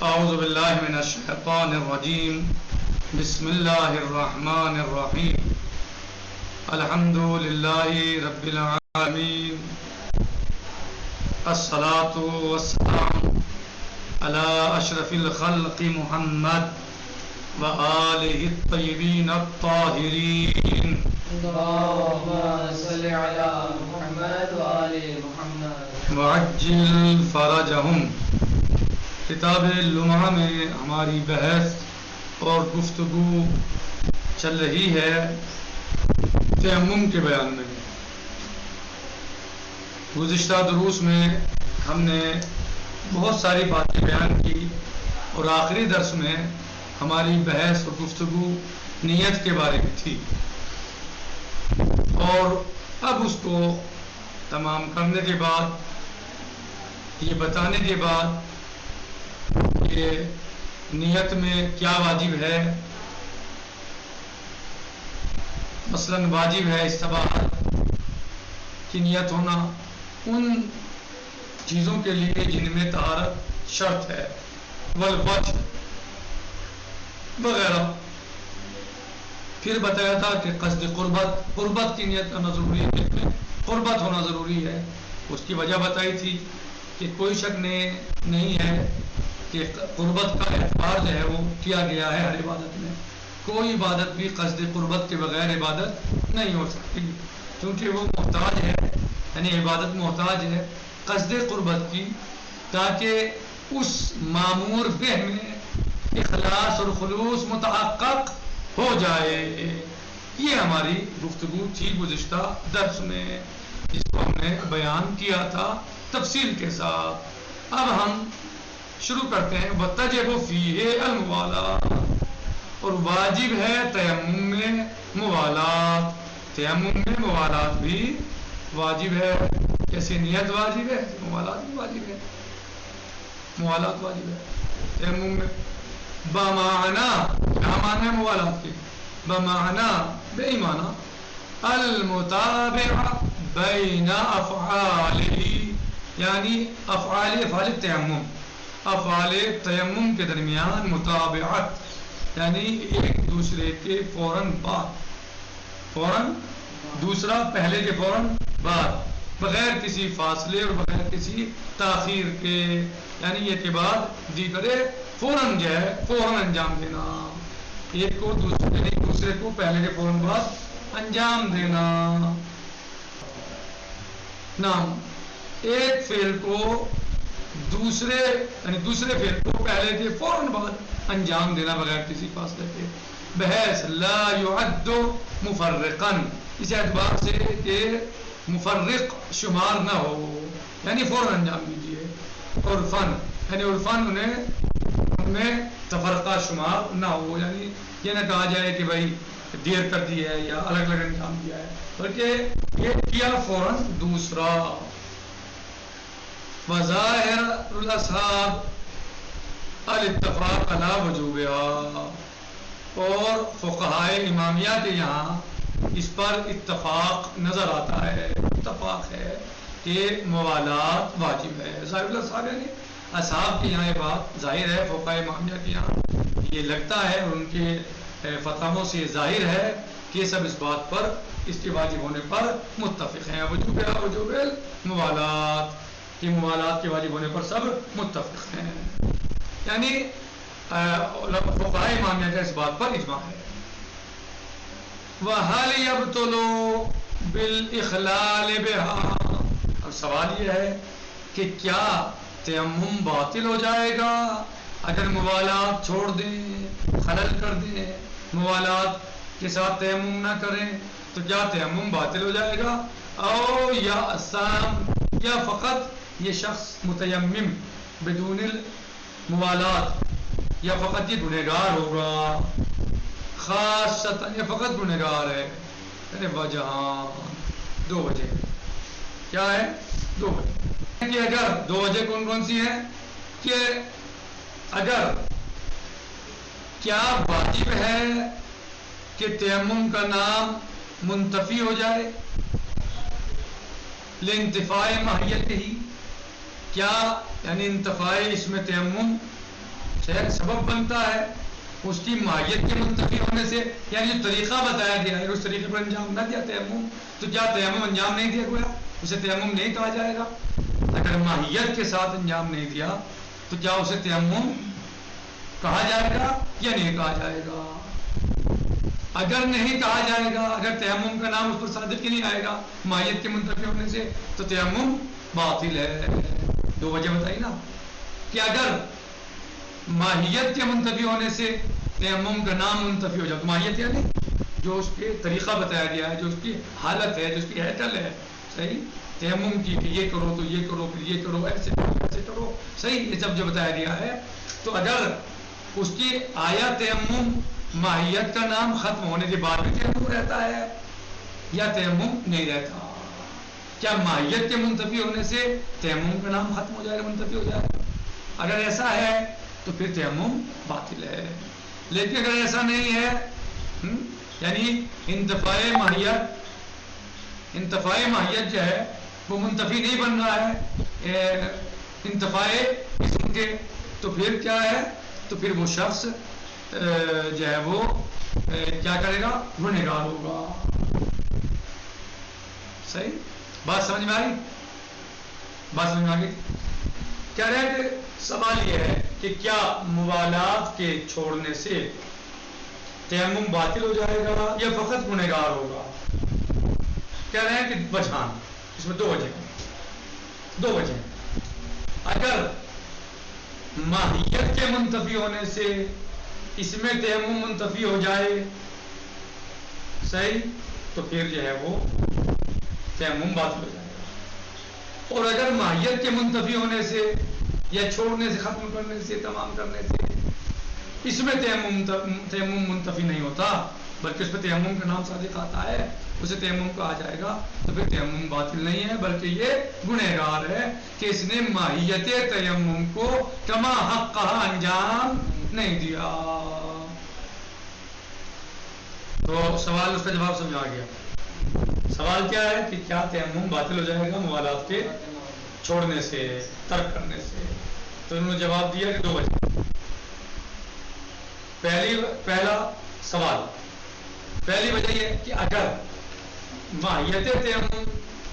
اعوذ باللہ من الشیطان الرجیم بسم اللہ الرحمن الرحیم الحمد للہ رب العالمین الصلاة والسلام علی اشرف الخلق محمد وآلہ الطیبین الطاہرین اللهم صل على محمد وآل محمد وعجل فرجہم۔ کتاب لمحہ میں ہماری بحث اور گفتگو چل رہی ہے تیمم کے بیان میں۔ گزشتہ دروس میں ہم نے بہت ساری باتیں بیان کی اور آخری درس میں ہماری بحث اور گفتگو نیت کے بارے میں تھی، اور اب اس کو تمام کرنے کے بعد یہ بتانے کے بعد کہ نیت میں کیا واجب ہے، مثلا واجب ہے استباحت کی نیت ہونا ان چیزوں کے لیے جن میں طہارت شرط ہے، والوجہ وغیرہ۔ پھر بتایا تھا کہ قصد قربت کی نیت کرنا ضروری ہے، نیت میں قربت ہونا ضروری ہے۔ اس کی وجہ بتائی تھی کہ کوئی شک نہیں ہے کہ قربت کا اعتبار جو ہے وہ کیا گیا ہے ہر عبادت میں۔ کوئی عبادت بھی قصد قربت کے بغیر عبادت نہیں ہو سکتی، کیونکہ وہ محتاج ہے، یعنی عبادت محتاج ہے قصد قربت کی، تاکہ اس معمور بہ میں اخلاص اور خلوص متحقق ہو جائے۔ یہ ہماری گفتگو تھی گزشتہ درس میں، جس کو ہم نے بیان کیا تھا تفصیل کے ساتھ۔ اب ہم شروع کرتے ہیں۔ وَتَجِبُ فِيهِ الْمُوَالَاةُ، اور واجب ہے تیمم میں موالات۔ تیمم میں موالات بھی واجب ہے، جیسے نیت واجب ہے موالات بھی واجب ہے، موالات واجب ہے تیمم میں۔ بمعنی، کیا معنی ہے موالات کے؟ بمعنی، بے ایمانہ، المتابع بین افعالہ، یعنی افعال تیمم، افعال تیمم کے درمیان متابعت، یعنی ایک دوسرے کے فوراً دوسرا پہلے کے فوراً بعد، بغیر کسی فاصلے اور بغیر کسی تاخیر کے، یعنی یہ کے بعد دیگرے فوراً جو ہے فوراً انجام دینا، ایک کو دوسرے کو پہلے کے فوراً بعد انجام دینا۔ نام ایک فعل کو دوسرے فعل کو پہلے کے فوراً بعد انجام دینا بغیر کسی فاصلے کے، بحیث لا يعد مفرقا، اس اعتبار سے کہ مفرق شمار نہ ہو، یعنی فوراً انجام دیجیے۔ عرفاً، یعنی عرفاً ان میں تفرقہ شمار نہ ہو، یعنی یہ نہ کہا جائے کہ بھائی دیر کر دی ہے یا الگ الگ انجام دیا ہے، بلکہ یہ کیا فوراً دوسرا۔ وظاہر الاصحاب الاتفاق علی وجوبها، اور فقہائے امامیہ کے یہاں اس پر اتفاق نظر آتا ہے، اتفاق ہے کہ موالات واجب ہے۔ ظاہر الاصحاب یعنی اصحاب کے یہاں یہ بات ظاہر ہے، فقہائے امامیہ کے یہاں یہ لگتا ہے اور ان کے فتاووں سے ظاہر ہے کہ سب اس بات پر، اس کے واجب ہونے پر متفق ہیں۔ وجوب الموالات، کہ موالات کے واجب ہونے پر سب متفق ہیں، یعنی فقہائے امامیہ کا اس بات پر اجماع ہے۔ وَهَلْ يَبْطُلُ بِالْإِخْلَالِ بِهَا، اب سوال یہ ہے کہ کیا تیمم باطل ہو جائے گا اگر موالات چھوڑ دیں، خلل کر دیں، موالات کے ساتھ تیمم نہ کریں تو کیا تیمم باطل ہو جائے گا؟ او یا آسام، یا فقط یہ شخص متیمم بدون الموالات، یا فقط یہ گنہگار ہوگا، خاصتاً یہ فقط گنہگار ہے۔ یعنی وجہان، دو وجہ، کیا ہے؟ دو وجہ، کہ اگر دو وجہ کون سی ہیں؟ کہ اگر کیا واجب ہے کہ تیمم کا نام منتفی ہو جائے لانتفاع ماہیت ہی، کیا یعنی انتفاع اسم تیمم شہر سبب بنتا ہے اس کی ماہیت کے منتفی ہونے سے، یعنی جو طریقہ بتایا گیا ہے اس طریقے پر انجام نہ دیا تیمم، تو کیا تیمم انجام نہیں دیا گیا؟ اسے تیمم نہیں کہا جائے گا؟ اگر ماہیت کے ساتھ انجام نہیں دیا تو کیا اسے تیمم کہا جائے گا یا نہیں کہا جائے گا؟ اگر نہیں کہا جائے گا، اگر تیمم کا نام اس پر صادق ہی نہیں آئے گا ماہیت کے منتفی ہونے سے، تو تیمم باطل ہے۔ دو وجہ بتائی نا کہ اگر ماہیت کے منتفی ہونے سے تیمم کا نام منتفی ہو جائے تو ماہیت یعنی جو اس کے طریقہ بتایا گیا ہے، جو اس کی حالت ہے، جو اس کی ہیکل ہے، صحیح، تیمم کی کہ یہ کرو تو یہ کرو، پھر یہ کرو، ایسے کرو، ایسے کرو، صحیح، یہ سب جو بتایا گیا ہے، تو اگر اس کی آیا تیمم ماہیت کا نام ختم ہونے کے بعد بھی تیمم رہتا ہے یا تیمم نہیں رہتا؟ کیا ماہیت کے منتفی ہونے سے تیمم کا نام ختم ہو جائے گا، منتفی ہو جائے گا؟ اگر ایسا ہے تو پھر تیمم باطل ہے۔ لیکن اگر ایسا نہیں ہے، یعنی انتفاع ماہیت جو ہے وہ منتفی نہیں بن رہا ہے انتفاع اسم کے، تو پھر کیا ہے؟ تو پھر وہ شخص جو ہے وہ کیا کرے گا؟ گنہگار ہوگا۔ صحیح بات سمجھ میں آئی؟ بات سمجھ میں آ گئی؟ کہہ رہے ہیں کہ سوال یہ ہے کہ کیا موالات کے چھوڑنے سے تیمم باطل ہو جائے گا یا فقط گنہگار ہوگا؟ کہہ رہے ہیں کہ وجہان، اس میں دو وجہ۔ اگر ماہیت کے منتفی ہونے سے اس میں تیمم منتفی ہو جائے، صحیح، تو پھر جو ہے وہ تیمم باطل ہو جائے گا۔ اور اگر ماہیت کے منتفی ہونے سے یا چھوڑنے سے، ختم کرنے سے، تمام کرنے سے اس میں تیمم منتفی نہیں ہوتا بلکہ اس پہ تیمم کا نام صادق آتا ہے، اسے تیمم کہا جائے گا، تو پھر تیمم باطل نہیں ہے بلکہ یہ گنہگار ہے کہ اس نے ماہیت تیمم کو کما حق کہا انجام نہیں دیا۔ تو سوال، اس کا جواب سمجھ آ گیا۔ سوال کیا ہے کہ کیا تیمم باطل ہو جائے گا موالات کے چھوڑنے سے، ترک کرنے سے؟ تو انہوں نے جواب دیا کہ دو وجہ۔ پہلا سوال، پہلی وجہ یہ کہ اگر ماہیت تیمم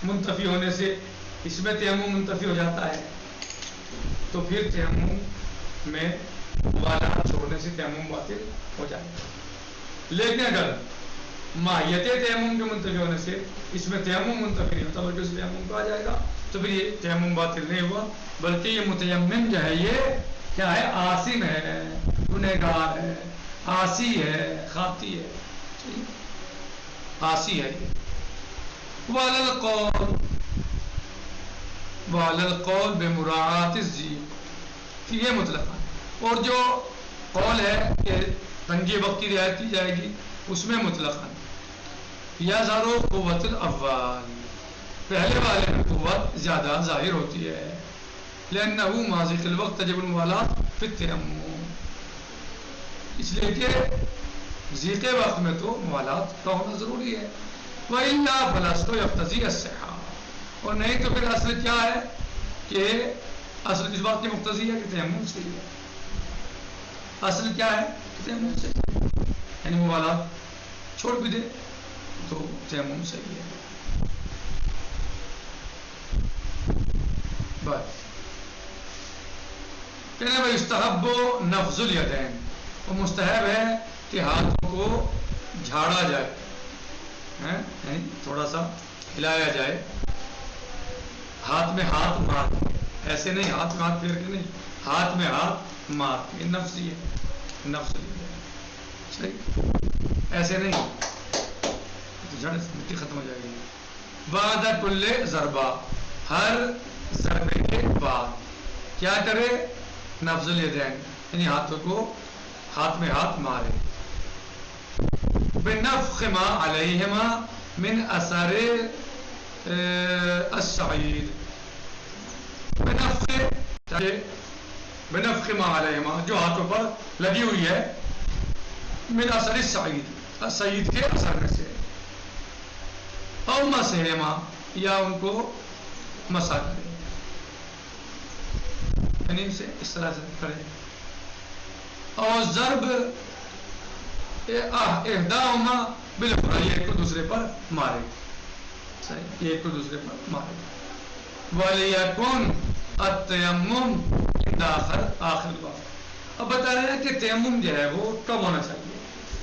منتفی ہونے سے اس میں تیمم منتفی ہو جاتا ہے تو پھر تیمم میں موالات چھوڑنے سے تیمم باطل ہو جائے گا۔ لیکن اگر ماہیت تیمم کے منتفی ہونے سے اس میں تیمم منتفی نہیں ہوتا بلکہ اس تیمم کہا جائے گا، تو پھر یہ تیمم باطل نہیں ہوا بلکہ یہ متیمم جو ہے یہ کیا ہے؟ آثم ہے، گنہگار ہے، عاصی ہے، خاطی ہے، عاصی ہے۔ وعلی القول بمراعات الضیق، یہ مطلق ہے۔ اور جو قول ہے کہ تنگی وقت کی رعایت کی جائے گی اس میں مطلقاً یظہر قوت الاول، پہلے والے میں قوت زیادہ ظاہر ہوتی ہے، لأنہ مع ضیق الوقت تجب الموالات فی التیمم، اس لیے کہ ضیق وقت میں تو موالات کا ہونا ضروری ہے۔ وَإِلَّا فَالْأَصْلُ يَقْتَضِي الصِّحَّةَ، اور نہیں تو پھر اصل کیا ہے کہ اصل اس بات کی مقتضی ہے کہ تیمم صحیح ہے۔ اصل کیا ہے کہ تیمم صحیح ہے، یعنی موالات چھوڑ بھی دے تو تیمم صحیح ہے۔ بس کہنے بھائی استحب نفض الیدین، وہ مستحب ہے کہ ہاتھوں کو جھاڑا جائے، یعنی تھوڑا سا ہلایا جائے، ہاتھ میں ہاتھ مار کے، ایسے نہیں ہاتھ میں ہاتھ پھیر کے نہیں، ہاتھ میں ہاتھ مار کے، نفس یہ نفس صحیح، ایسے نہیں تو جڑ مٹی ختم ہو جائے گی۔ بعد کل ضربہ، ہر ضربے کے بعد کیا کرے؟ نفض الیدین، یعنی ہاتھوں کو ہاتھ میں ہاتھ مارے، بنفخ ما علیہما من اثر السعید، بنفخ ما علیہما، جو ہاتھوں پر لگی ہوئی ہے، من اثر السعید، السعید کے اثر میں سے، او مسحہما، یا ان کو مسح کرے، یعنی اسے اس طرح سے کرے، اور ضرب احداہما بالاخری، ایک کو دوسرے پر مارے، صحیح، ایک کو دوسرے پر مارے. وَلِيَكُنْ التَّيَمُّمُ عِنْدَ آخر الوقت. اب بتا رہے ہیں کہ تیمم جو ہے وہ کب ہونا چاہیے.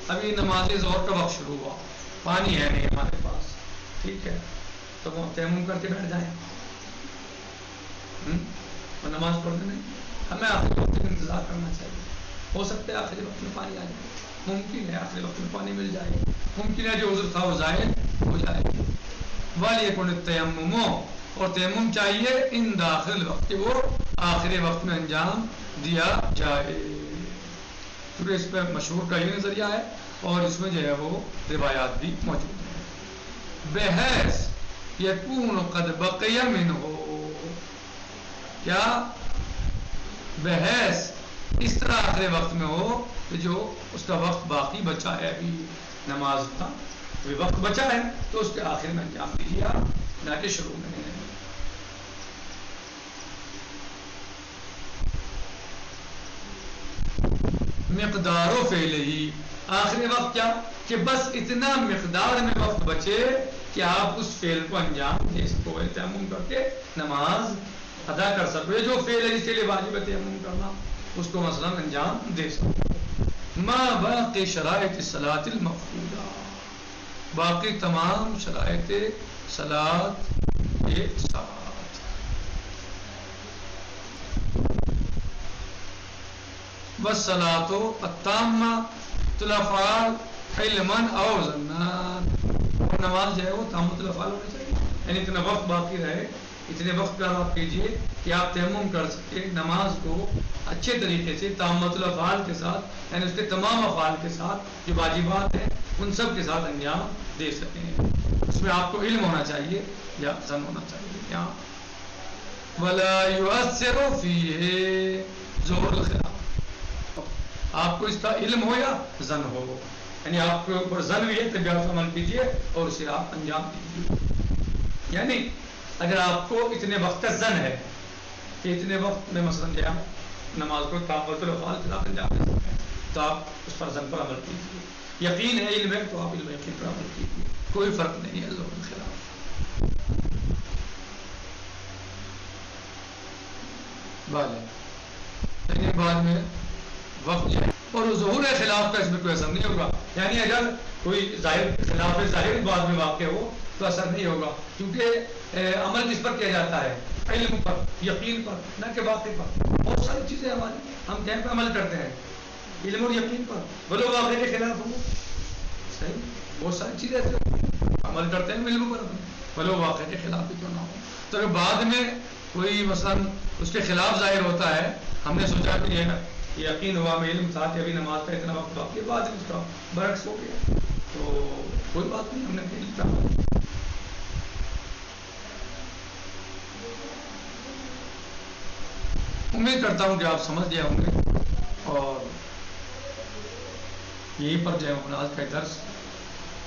ابھی نماز ظہر کا وقت شروع ہوا، پانی ہے نہیں ہمارے پاس، ٹھیک ہے، تو وہ تیمم کر کے بیٹھ جائیں اور نماز پڑھنے نہیں. ہمیں آخری وقت کا انتظار کرنا چاہیے. ہو سکتا ہے آخری وقت میں پانی آ جائے، ممکن ہے آخری وقت میں پانی مل جائے، ممکن ہے جو عذر تھا وہ ظاہر ہو جائے. وَلِيَكُنِ التَّيَمُّمُ، اور تیمم چاہیے ان داخل وقت، کہ وہ آخری وقت میں انجام دیا جائے. کیونکہ اس پہ مشہور کا یہ نظریہ ہے اور اس میں جو ہے وہ روایات بھی موجود ہیں. بحیث یکون قد بقی منہ، کیا بحیث اس طرح آخری وقت میں ہو کہ جو اس کا وقت باقی بچا ہے، ابھی نماز کا ابھی وقت بچا ہے تو اس کے آخر میں انجام دیجیے آپ، نہ کہ شروع میں. مقدار و فعل ہی، آخری وقت کیا کہ بس اتنا مقدار میں وقت بچے کہ آپ اس فعل کو انجام دے سکو، تیمم کر کے نماز ادا کر سکو. جو فعل ہے جس کے لیے واجب ہے تیمم کرنا، اس کو مثلا انجام دے سکو. ما باقی شرائط الصلاۃ المفروضہ، باقی تمام شرائط صلاۃ کے ساتھ. والصلاۃ التامۃ الافعال علما او ظنا، اور نماز جو ہے وہ تامۃ الافعال ہونی چاہیے، یعنی اتنا وقت باقی رہے، اتنے وقت کا آپ کیجیے کہ آپ تیمم کر سکیں، نماز کو اچھے طریقے سے تامۃ الافعال کے ساتھ، یعنی اس کے تمام افعال کے ساتھ جو واجبات ہیں ان سب کے ساتھ انجام دے سکیں. اس میں آپ کو علم ہونا چاہیے یا ظن ہونا چاہیے. یہاں ولا یؤثر فیہ ظہور الخلاف، آپ کو اس کا علم ہو یا ظن ہو، یعنی آپ کے اوپر ظن بھی ہے تو آپ عمل کیجیے اور اسے آپ انجام دیجیے. یعنی اگر آپ کو اتنے وقت کا ظن ہے کہ اتنے وقت میں مثلا جو نماز کو تامۃ الافعال کے ساتھ انجام دے سکتے ہیں تو آپ اس پر ظن پر عمل کیجیے. یقین ہے، علم ہے، تو آپ علم یقین پر عمل کیجیے، کوئی فرق نہیں ہے ظہور کے خلاف. لیکن بعد میں وقت ہے اور ظہور خلاف کا اس میں کوئی اثر نہیں ہوگا. یعنی اگر کوئی ظاہر خلاف ظاہر بعد میں واقع ہو تو اثر نہیں ہوگا، کیونکہ عمل کس پر کیا جاتا ہے؟ علم پر، یقین پر، نہ کہ واقع پر. بہت ساری چیزیں ہماری ہم کہیں پہ عمل کرتے ہیں علم اور یقین پر، بولو واقع کے خلاف ہو، صحیح، بہت ساری چیزیں ایسے عمل کرتے ہیں علم پر بولو واقع کے خلاف بھی کیوں نہ ہو. تو اگر بعد میں کوئی مثلا اس کے خلاف ظاہر ہوتا ہے، ہم نے سوچا کہ یہ یقین ہوا، میں علم تھا کہ ابھی نماز کا اتنا وقت باقی ہے، بعد میں اس کا برعکس ہو گیا تو کوئی بات نہیں، ہم نے علم تھا. امید کرتا ہوں کہ آپ سمجھ گئے ہوں گے اور یہیں پر جو ہے ہم آج کا درس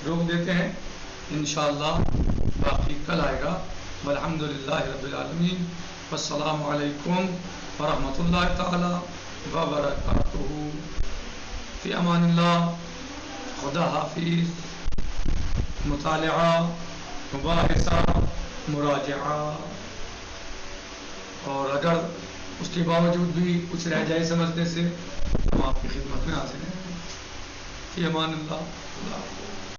روک دیتے ہیں. انشاءاللہ باقی کل آئے گا. والحمدللہ رب العالمین، والسلام علیکم ورحمۃ اللہ تعالی وبرکاتہ. فی امان اللہ. خدا حافظ. مطالعہ، مباحثہ، مراجعہ، اور اگر اس کے باوجود بھی کچھ رہ جائے سمجھنے سے ہم آپ کی خدمت میں حاضر ہیں. فی امان اللہ.